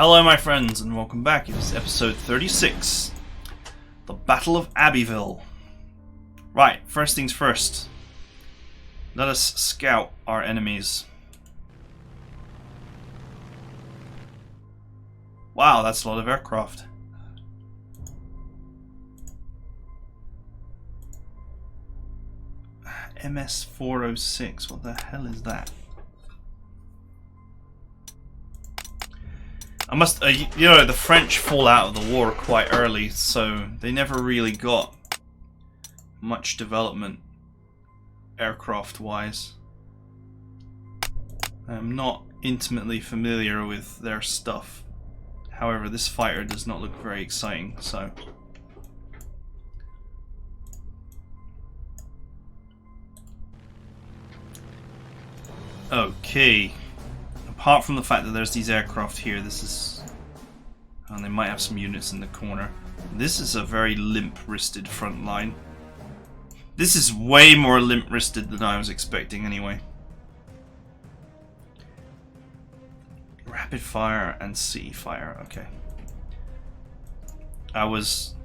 Hello my friends and welcome back. It is episode 36. The Battle of Abbeville. Right, first things first. Let us scout our enemies. Wow, that's a lot of aircraft. MS-406, what the hell is that? The French fall out of the war quite early, so they never really got much development aircraft-wise. I'm not intimately familiar with their stuff. However, this fighter does not look very exciting, so... Okay. Apart from the fact that there's these aircraft here, this is... and they might have some units in the corner. This is a very limp-wristed front line. This is way more limp-wristed than I was expecting anyway. Rapid fire and sea fire, okay. I was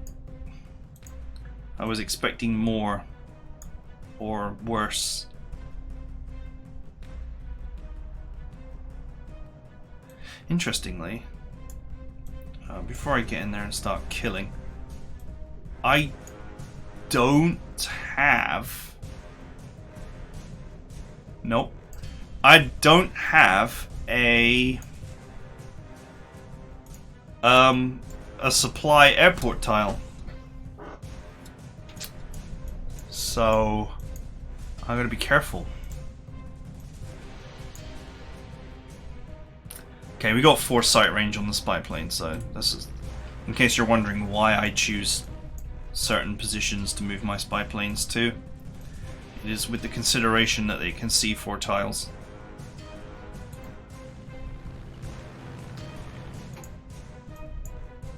expecting more or worse. Interestingly, before I get in there and start killing, I don't have... Nope. I don't have a supply airport tile. So, I'm gonna be careful. Okay, we got 4 sight range on the spy plane, so this is, in case you're wondering why I choose certain positions to move my spy planes to, it is with the consideration that they can see 4 tiles.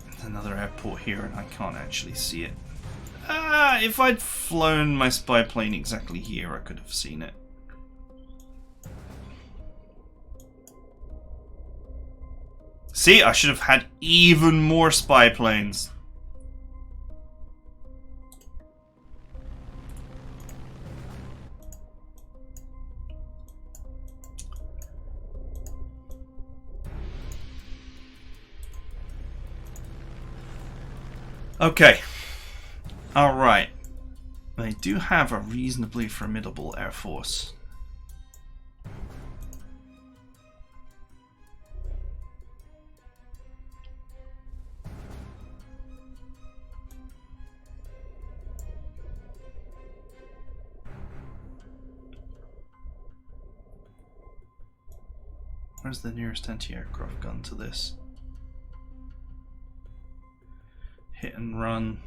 There's another airport here and I can't actually see it. If I'd flown my spy plane exactly here, I could have seen it. See, I should have had even more spy planes. Okay. Alright. They do have a reasonably formidable air force. Where's the nearest anti-aircraft gun to this? Hit and run.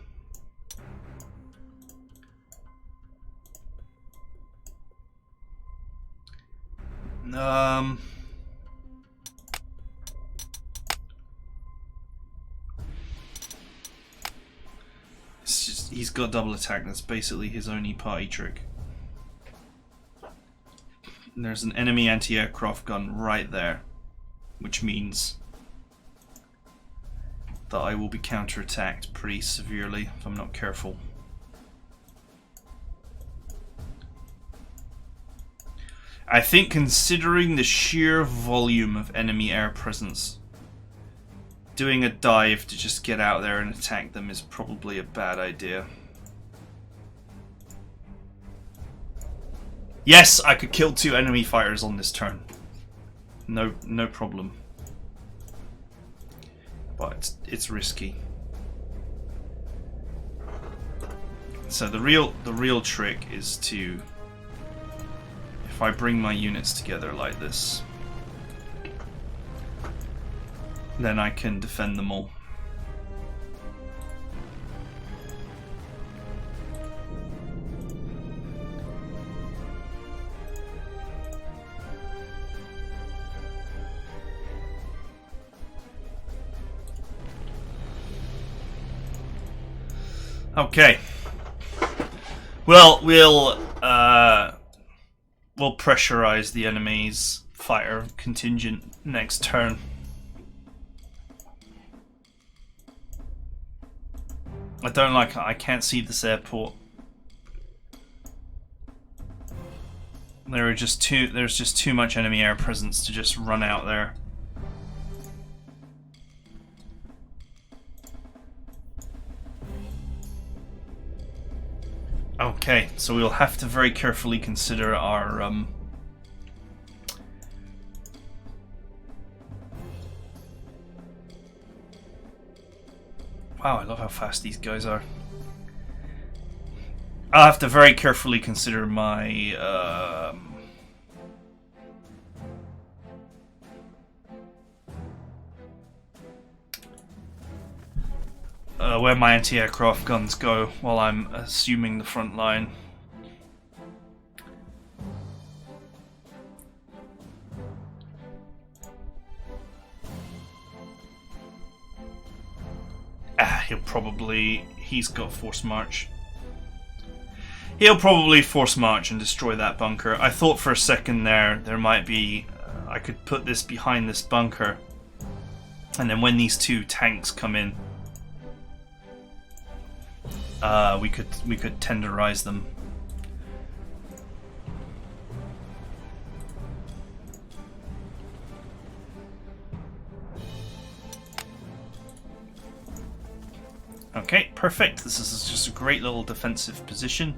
It's just, he's got double attack. That's basically his only party trick. There's an enemy anti-aircraft gun right there, which means that I will be counterattacked pretty severely if I'm not careful. I think, considering the sheer volume of enemy air presence, doing a dive to just get out there and attack them is probably a bad idea. Yes, I could kill 2 enemy fighters on this turn. No problem. But it's risky. So the real trick is to, if I bring my units together like this, then I can defend them all. Okay. Well, we'll pressurize the enemy's fighter contingent next turn. I don't like it. I can't see this airport. There's just too much enemy air presence to just run out there. Okay, so we'll have to very carefully consider our wow, I love how fast these guys are. I'll have to very carefully consider my where my anti-aircraft guns go while I'm assuming the front line. He's got force march. He'll probably force march and destroy that bunker. I thought for a second there might be, I could put this behind this bunker, and then when these two tanks come in, we could tenderize them. Okay, perfect. This is just a great little defensive position.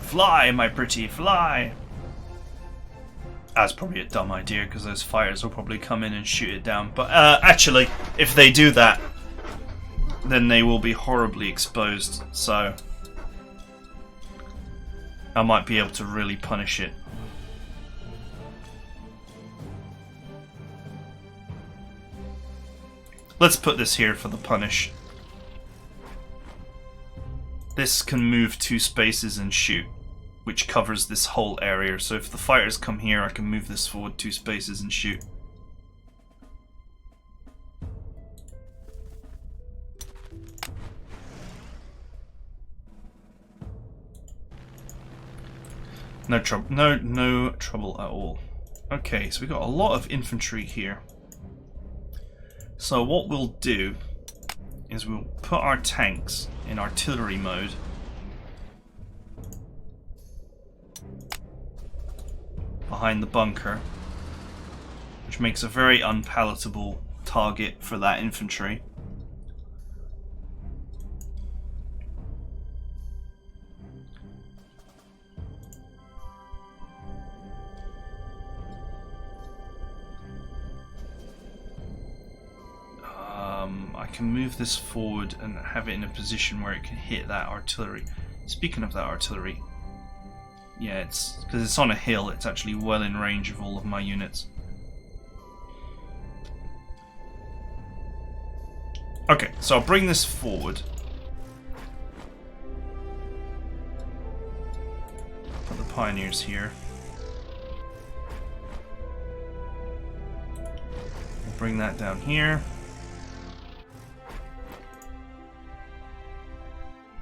Fly, my pretty, fly! That's probably a dumb idea because those fighters will probably come in and shoot it down. But actually, if they do that, then they will be horribly exposed. So I might be able to really punish it. Let's put this here for the punish. This can move 2 spaces and shoot, which covers this whole area. So if the fighters come here, I can move this forward 2 spaces and shoot. No trouble. No trouble at all. Okay, so we got a lot of infantry here. So what we'll do is we'll put our tanks in artillery mode. Behind the bunker, which makes a very unpalatable target for that infantry. I can move this forward and have it in a position where it can hit that artillery. Speaking of that artillery, yeah, it's because it's on a hill, it's actually well in range of all of my units. Okay, so I'll bring this forward. Put the pioneers here. We'll bring that down here.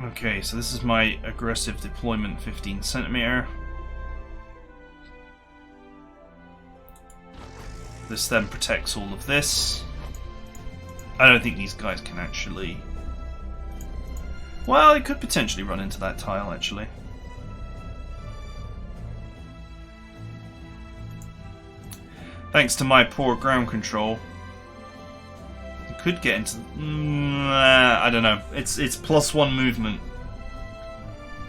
Okay, so this is my aggressive deployment 15 centimeter. This then protects all of this. I don't think these guys can actually... Well, it could potentially run into that tile, actually. Thanks to my poor ground control. Could get into... I don't know. It's +1 movement.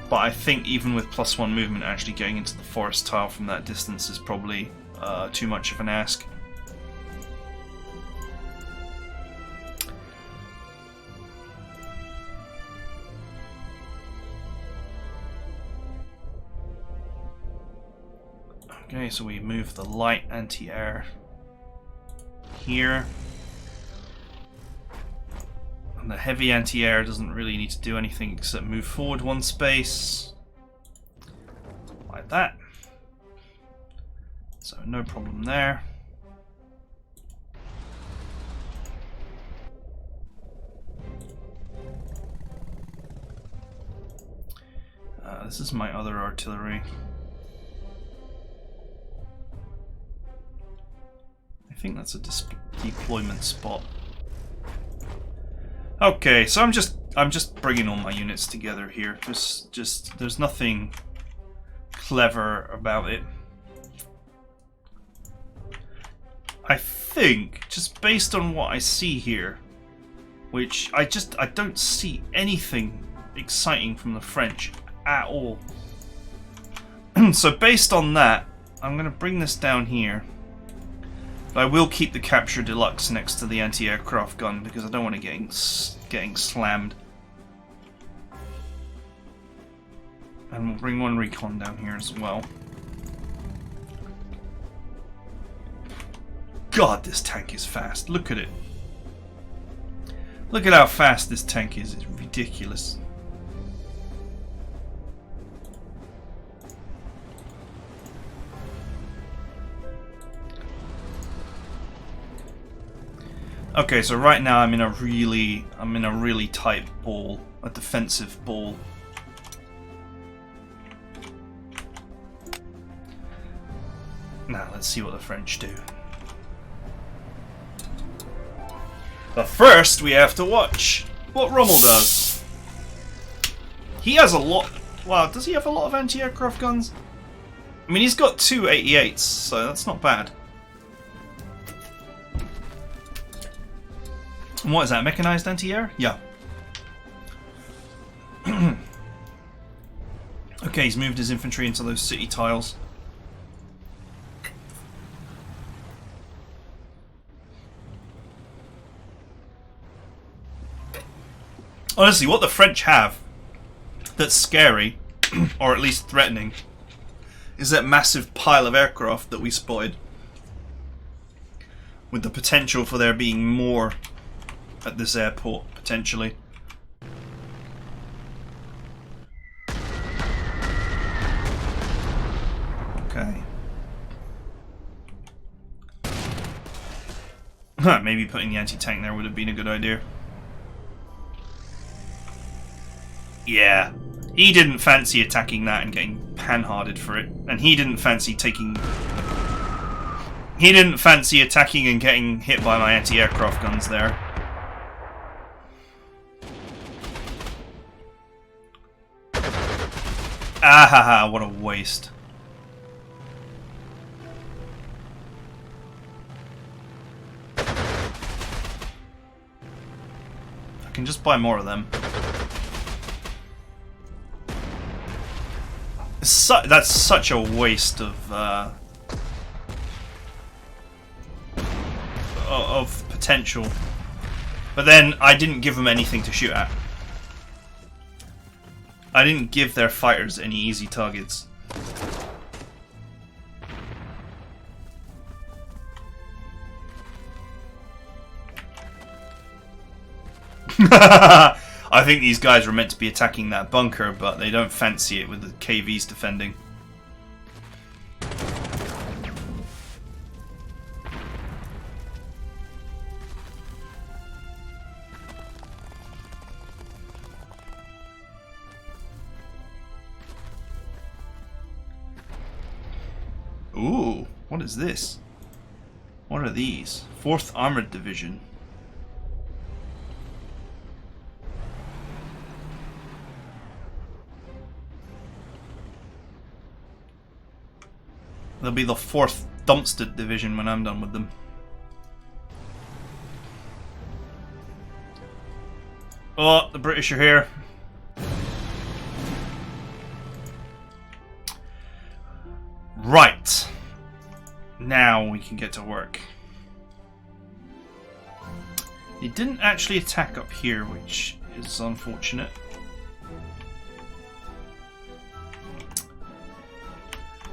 But I think even with +1 movement, actually getting into the forest tile from that distance is probably too much of an ask. Okay, so we move the light anti-air here. And the heavy anti-air doesn't really need to do anything except move forward 1 space. Like that. So no problem there. this is my other artillery. I think that's a deployment spot. Okay, so I'm just bringing all my units together here. There's nothing clever about it. I think, just based on what I see here, which I don't see anything exciting from the French at all. So based on that, I'm going to bring this down here. But I will keep the Capture Deluxe next to the anti-aircraft gun because I don't want it getting slammed. And we'll bring one recon down here as well. God, this tank is fast. Look at it. Look at how fast this tank is. It's ridiculous. Okay, so right now I'm in a really tight ball, a defensive ball. Now let's see what the French do. But first we have to watch what Rommel does. He has a lot. Wow, does he have a lot of anti-aircraft guns? I mean, he's got 2 88s, so that's not bad. And what is that, mechanized anti-air? Yeah. Okay, he's moved his infantry into those city tiles. Honestly, what the French have that's scary, or at least threatening, is that massive pile of aircraft that we spotted. With the potential for there being more at this airport, potentially. Okay. Maybe putting the anti-tank there would have been a good idea. Yeah. He didn't fancy attacking that and getting panharded for it. And he didn't fancy taking... He didn't fancy attacking and getting hit by my anti-aircraft guns there. Ahaha, what a waste. I can just buy more of them. That's such a waste of potential. But then I didn't give them anything to shoot at. I didn't give their fighters any easy targets. I think these guys were meant to be attacking that bunker, but they don't fancy it with the KVs defending. Ooh, what is this? What are these? 4th Armored Division. They'll be the 4th Dumpstead Division when I'm done with them. Oh, the British are here. Right. Now we can get to work. They didn't actually attack up here, which is unfortunate.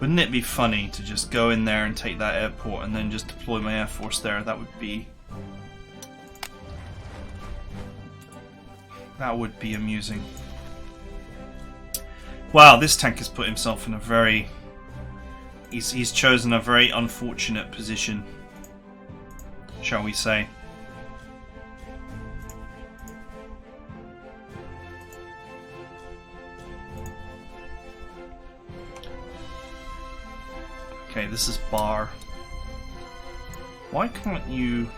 Wouldn't it be funny to just go in there and take that airport and then just deploy my air force there? That would be amusing. Wow, this tank has put himself in a very... He's chosen a very unfortunate position, shall we say. Okay, this is bar. Why can't you...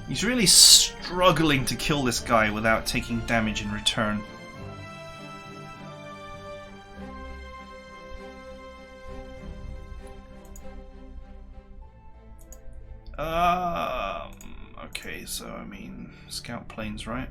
He's really struggling to kill this guy without taking damage in return. Okay, so I mean, scout planes, right?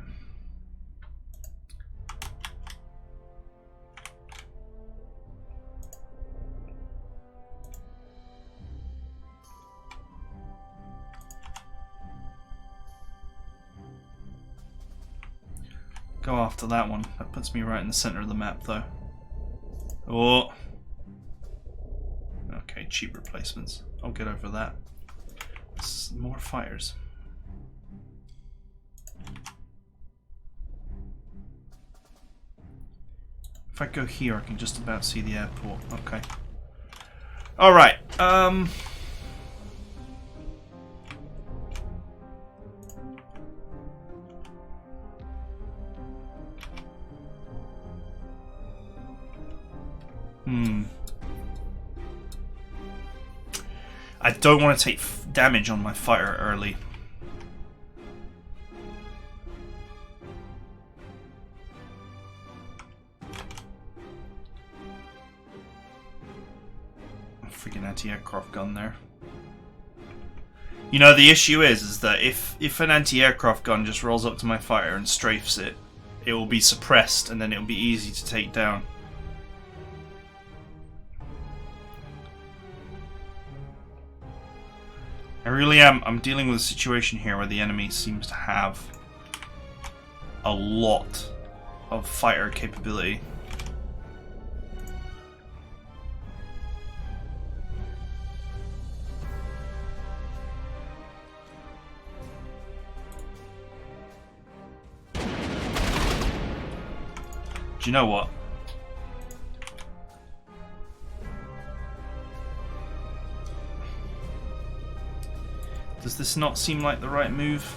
Go after that one. That puts me right in the center of the map, though. Oh. Okay, cheap replacements. I'll get over that. More fighters. If I go here, I can just about see the airport. Okay. Alright, I don't want to take damage on my fighter early. Freaking anti-aircraft gun there. You know, the issue is that if an anti-aircraft gun just rolls up to my fighter and strafes it, it will be suppressed and then it will be easy to take down. I really am. I'm dealing with a situation here where the enemy seems to have a lot of fighter capability. Do you know what? Does this not seem like the right move?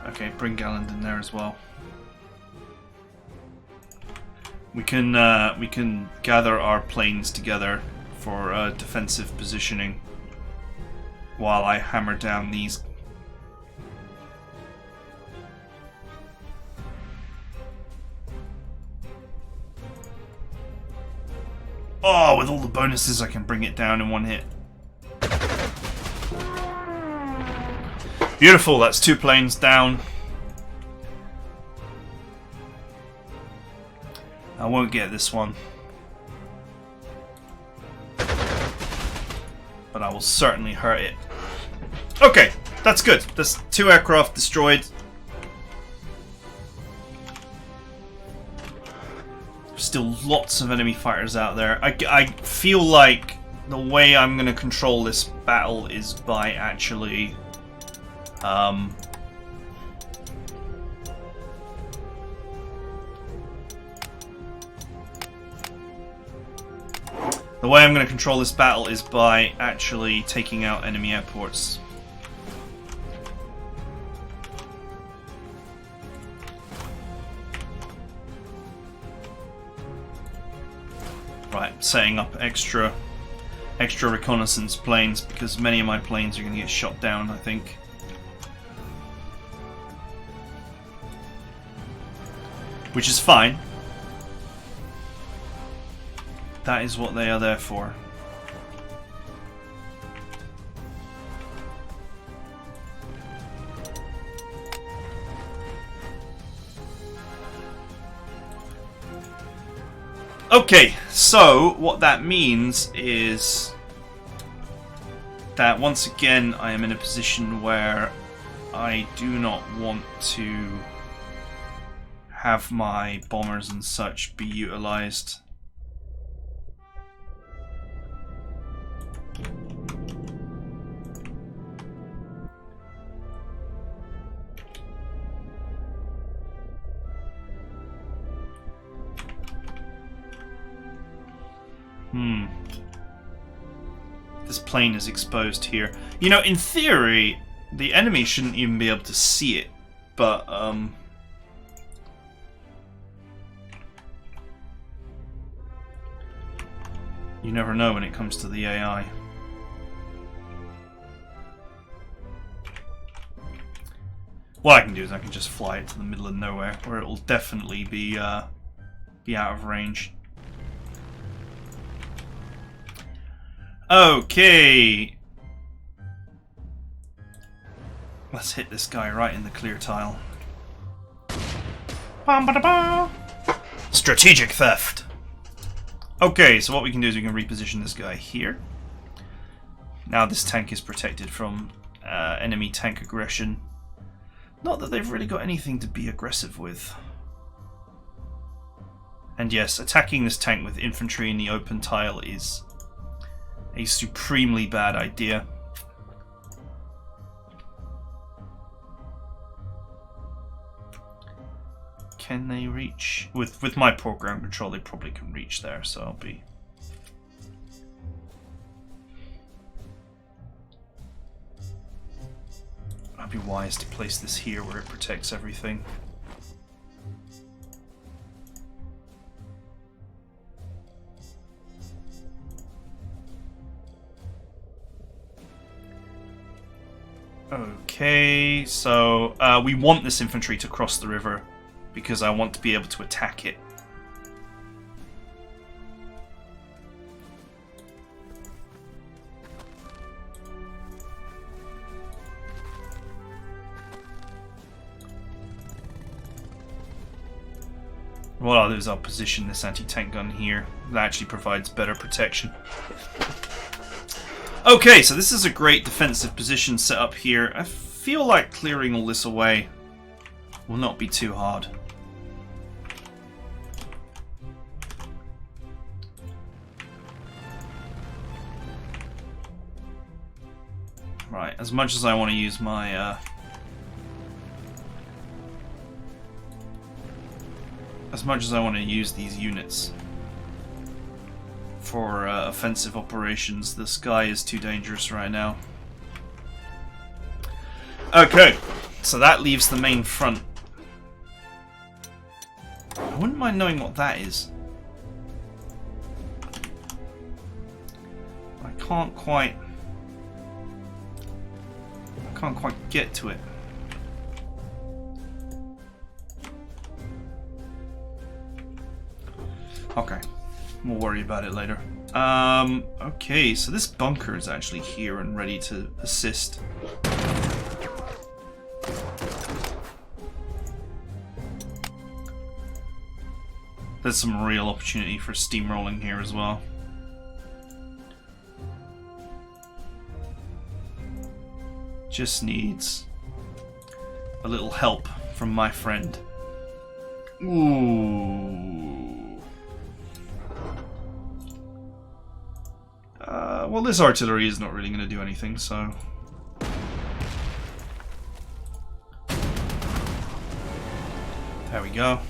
Okay, bring Galland in there as well. We can gather our planes together for defensive positioning while I hammer down these. Oh, with all the bonuses I can bring it down in one hit. Beautiful, that's 2 planes down. I won't get this one. But I will certainly hurt it. Okay, that's good. That's 2 aircraft destroyed. Still lots of enemy fighters out there. I feel like the way I'm going to control this battle is by actually the way I'm going to control this battle is by actually taking out enemy airports. Right, setting up extra reconnaissance planes because many of my planes are going to get shot down, I think. Which is fine. That is what they are there for. Okay, so what that means is that once again I am in a position where I do not want to have my bombers and such be utilized. this plane is exposed here. You know, in theory, the enemy shouldn't even be able to see it, but you never know when it comes to the AI. What I can do is I can just fly it to the middle of nowhere, where it will definitely be out of range. Okay. Let's hit this guy right in the clear tile. Strategic theft. Okay, so what we can do is we can reposition this guy here. Now this tank is protected from enemy tank aggression. Not that they've really got anything to be aggressive with. And yes, attacking this tank with infantry in the open tile is a supremely bad idea. Can they reach? With my poor ground control, they probably can reach there, so I'd be wise to place this here where it protects everything. Okay, so we want this infantry to cross the river because I want to be able to attack it. What I'll do is I'll position this anti-tank gun here. That actually provides better protection. Okay, so this is a great defensive position set up here. I feel like clearing all this away will not be too hard. Right, as much as I want to use my these units for offensive operations, the sky is too dangerous right now. Okay, so that leaves the main front. I wouldn't mind knowing what that is. I can't quite get to it. Okay, we'll worry about it later. Okay, so this bunker is actually here and ready to assist. There's some real opportunity for steamrolling here as well. Just needs a little help from my friend. Ooh. Well, this artillery is not really going to do anything, so... There we go.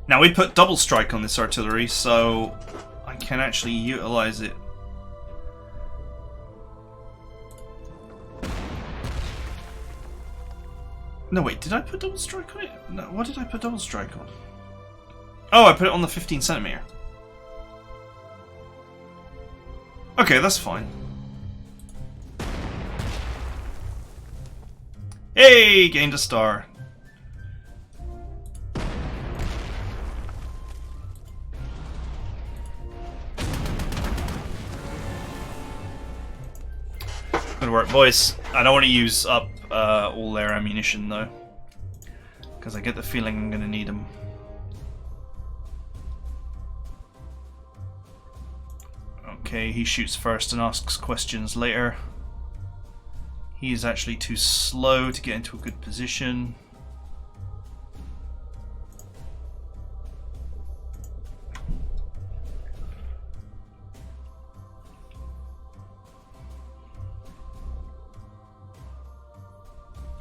Now we put double strike on this artillery, so I can actually utilize it. No, wait, did I put double strike on it? No, what did I put double strike on? Oh, I put it on the 15 centimeter. Okay, that's fine. Hey, gained a star. Good work, boys. I don't want to use up all their ammunition though, because I get the feeling I'm going to need them. Okay, he shoots first and asks questions later. He's actually too slow to get into a good position.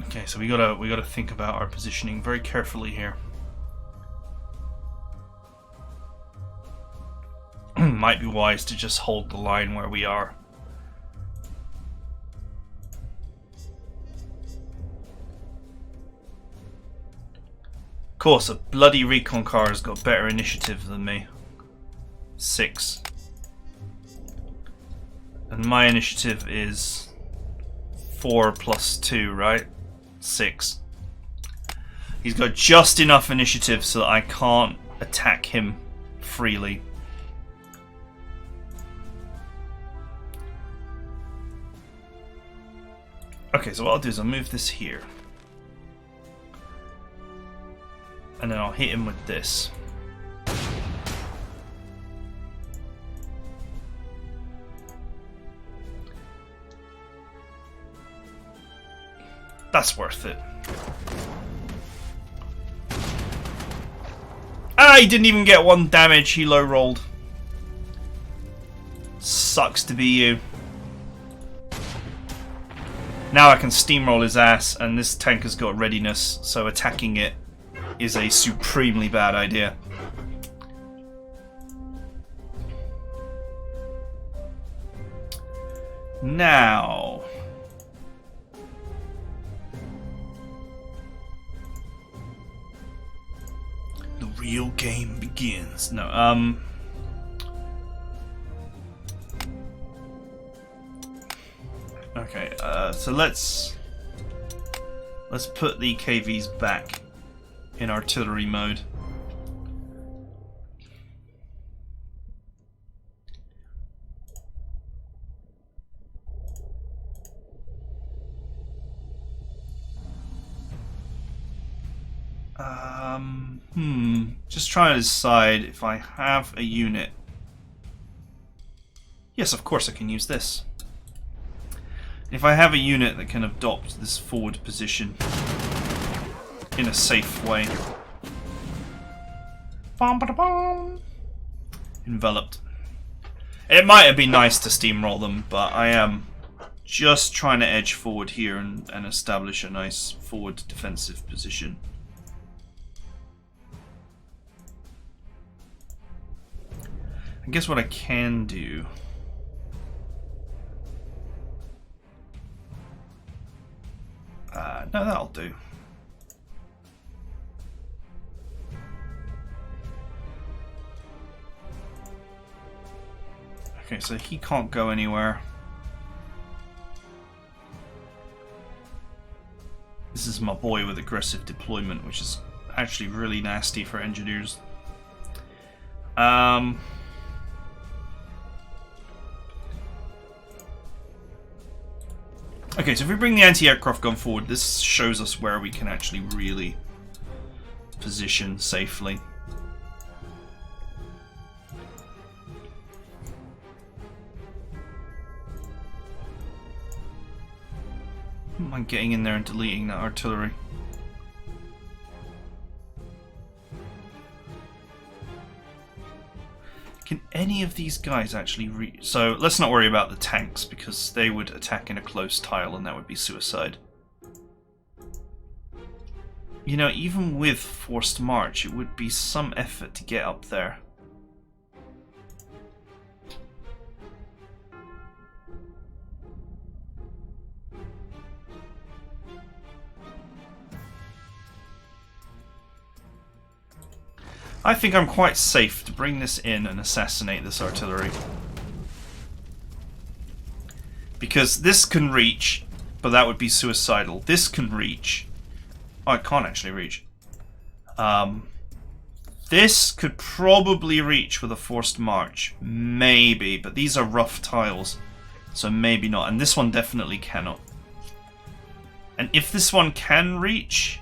Okay, so we gotta think about our positioning very carefully here. might be wise to just hold the line where we are. Of course, a bloody recon car has got better initiative than me. 6. And my initiative is 4 plus 2, right? 6. He's got just enough initiative so that I can't attack him freely. Okay, so what I'll do is I'll move this here. And then I'll hit him with this. That's worth it. Ah, he didn't even get 1 damage. He low rolled. Sucks to be you. Now I can steamroll his ass, and this tank has got readiness, so attacking it is a supremely bad idea. Now... the real game begins. No, okay, so let's put the KVs back in artillery mode. Just trying to decide if I have a unit. Yes, of course I can use this. If I have a unit that can adopt this forward position in a safe way. Enveloped. It might have been nice to steamroll them, but I am just trying to edge forward here and establish a nice forward defensive position. I guess what I can do... no, that'll do. Okay, so he can't go anywhere. This is my boy with aggressive deployment, which is actually really nasty for engineers. Okay, so if we bring the anti-aircraft gun forward, this shows us where we can actually really position safely. I don't mind getting in there and deleting that artillery. Can any of these guys actually reach? So let's not worry about the tanks, because they would attack in a close tile and that would be suicide. You know, even with forced march, it would be some effort to get up there. I think I'm quite safe to bring this in and assassinate this artillery. Because this can reach, but that would be suicidal. This can reach. Oh, it can't actually reach. This could probably reach with a forced march. Maybe, but these are rough tiles. So maybe not. And this one definitely cannot. And if this one can reach...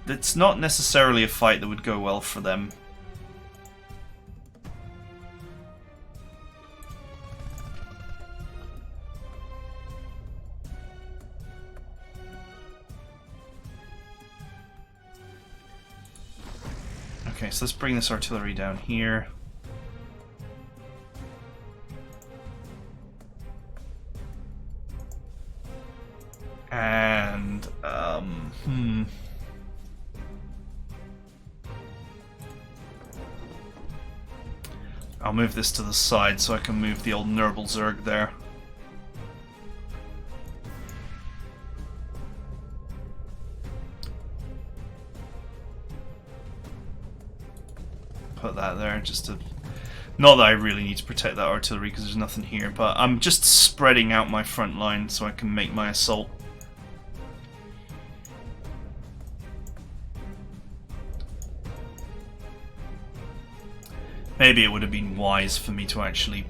it's not necessarily a fight that would go well for them. Okay, so let's bring this artillery down here. And, I'll I'll move this to the side so I can move the old Nurble there. Put that there just to... Not that I really need to protect that artillery because there's nothing here, but I'm just spreading out my front line so I can make my assault. Maybe it would have been wise for me to actually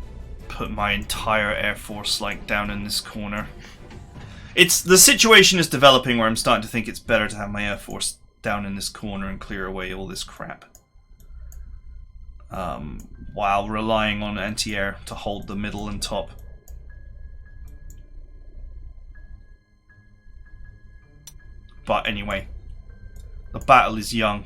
put my entire air force like down in this corner. The situation is developing where I'm starting to think it's better to have my air force down in this corner and clear away all this crap. While relying on anti-air to hold the middle and top. But anyway, the battle is young.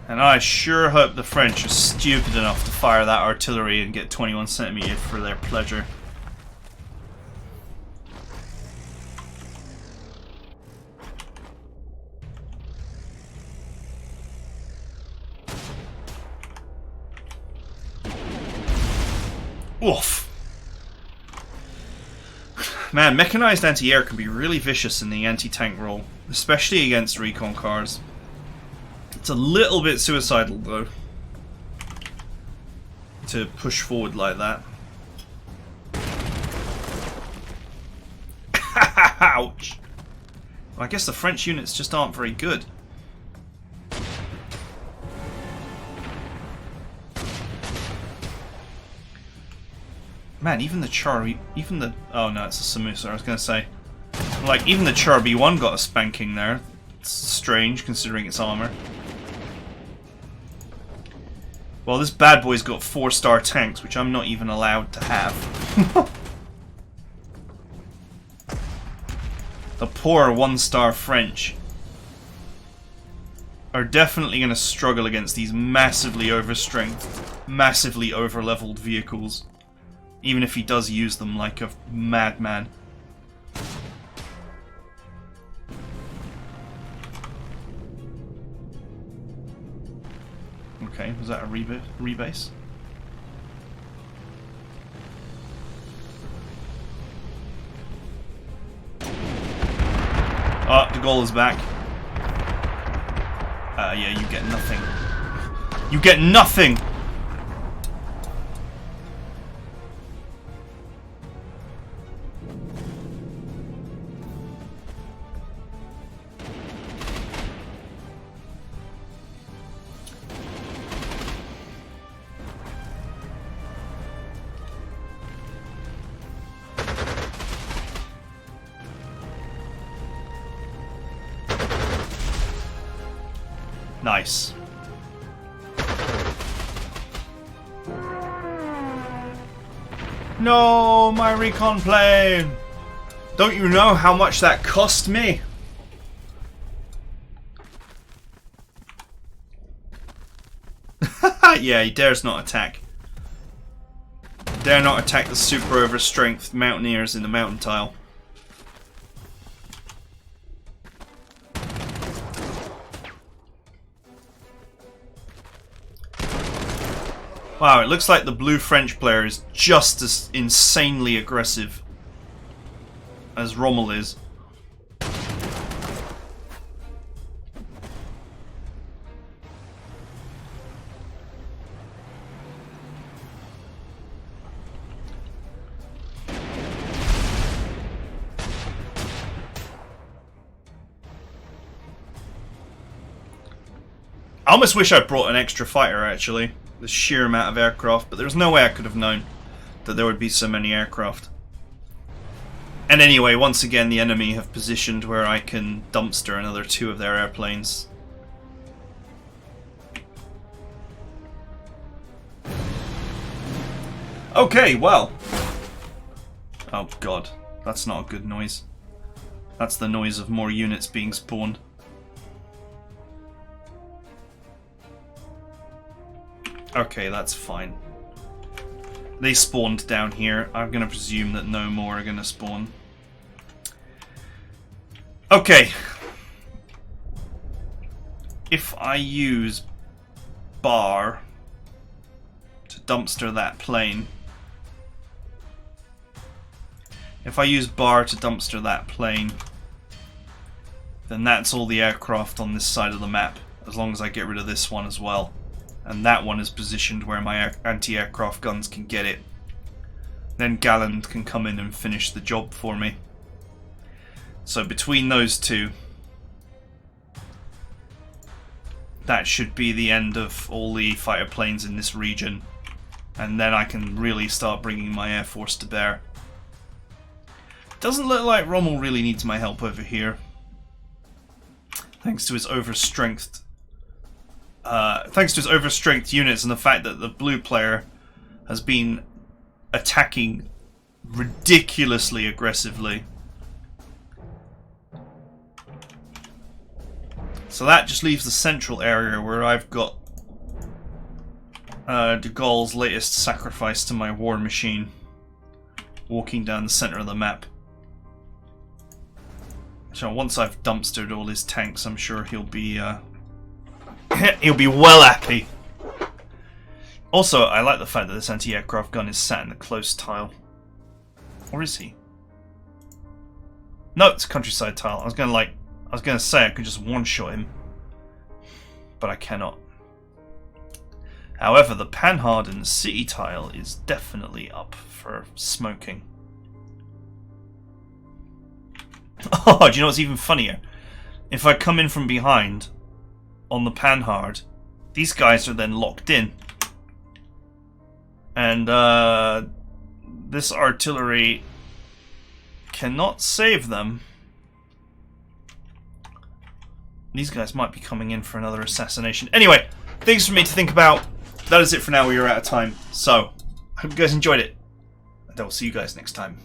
And I sure hope the French are stupid enough to fire that artillery and get 21 centimeters for their pleasure. Oof. Man, mechanized anti-air can be really vicious in the anti-tank role, especially against recon cars. It's a little bit suicidal though, to push forward like that. Ouch! Well, I guess the French units just aren't very good. Man, even the oh no, it's a Samusa, I was gonna say. Like, even the Char B1 got a spanking there. It's strange, considering its armor. Well, this bad boy's got 4-star tanks, which I'm not even allowed to have. The poor 1-star French are definitely going to struggle against these massively overstrength, massively over-leveled vehicles. Even if he does use them like a madman. Okay, was that a rebase? Oh, the goal is back. Yeah, you get nothing. You get nothing! Nice. No, my recon plane! Don't you know how much that cost me? Yeah, he dares not attack. Dare not attack the super overstrength mountaineers in the mountain tile. Wow, it looks like the blue French player is just as insanely aggressive as Rommel is. I almost wish I brought an extra fighter, actually. The sheer amount of aircraft, but there's no way I could have known that there would be so many aircraft. And anyway, once again the enemy have positioned where I can dumpster another 2 of their airplanes. Okay, well. Oh god, that's not a good noise. That's the noise of more units being spawned. Okay, that's fine. They spawned down here. I'm going to presume that no more are going to spawn. Okay. If I use bar to dumpster that plane... then that's all the aircraft on this side of the map, as long as I get rid of this one as well. And that one is positioned where my anti-aircraft guns can get it. Then Galland can come in and finish the job for me. So between those two, that should be the end of all the fighter planes in this region. And then I can really start bringing my air force to bear. Doesn't look like Rommel really needs my help over here. Thanks to his overstrength units and the fact that the blue player has been attacking ridiculously aggressively. So that just leaves the central area where I've got de Gaulle's latest sacrifice to my war machine walking down the center of the map. So once I've dumpstered all his tanks, I'm sure he'll be he'll be well happy. Also, I like the fact that this anti-aircraft gun is sat in the close tile. Or is he? No, it's a countryside tile. I was gonna say I could just one-shot him, but I cannot. However, the Panhard in the city tile is definitely up for smoking. Oh, do you know what's even funnier? If I come in from behind on the Panhard, these guys are then locked in. And this artillery cannot save them. These guys might be coming in for another assassination. Anyway, things for me to think about. That is it for now. We are out of time. So, I hope you guys enjoyed it. And I will see you guys next time.